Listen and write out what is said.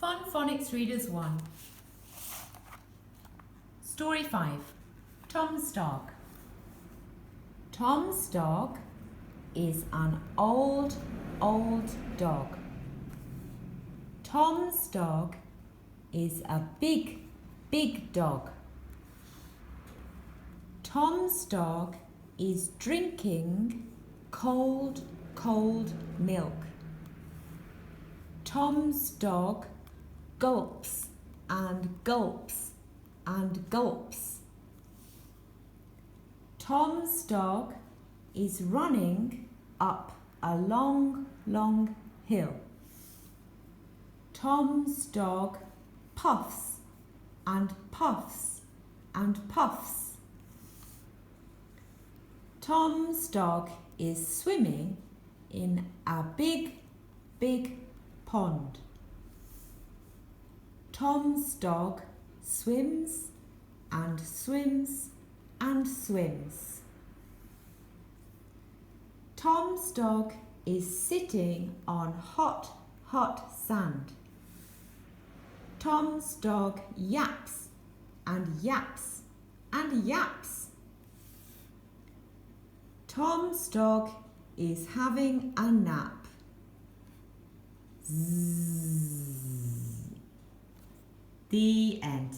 Fun Phonics Readers 1. Story 5. Tom's Dog. Tom's dog is an old dog. Tom's dog is a big dog. Tom's dog is drinking cold milk. Tom's dog gulps and gulps and gulps. Tom's dog is running up a long hill. Tom's dog puffs and puffs and puffs. Tom's dog is swimming in a big pond. Tom's dog swims and swims and swims. Tom's dog is sitting on hot sand. Tom's dog yaps and yaps and yaps. Tom's dog is having a nap. Zzz. The end.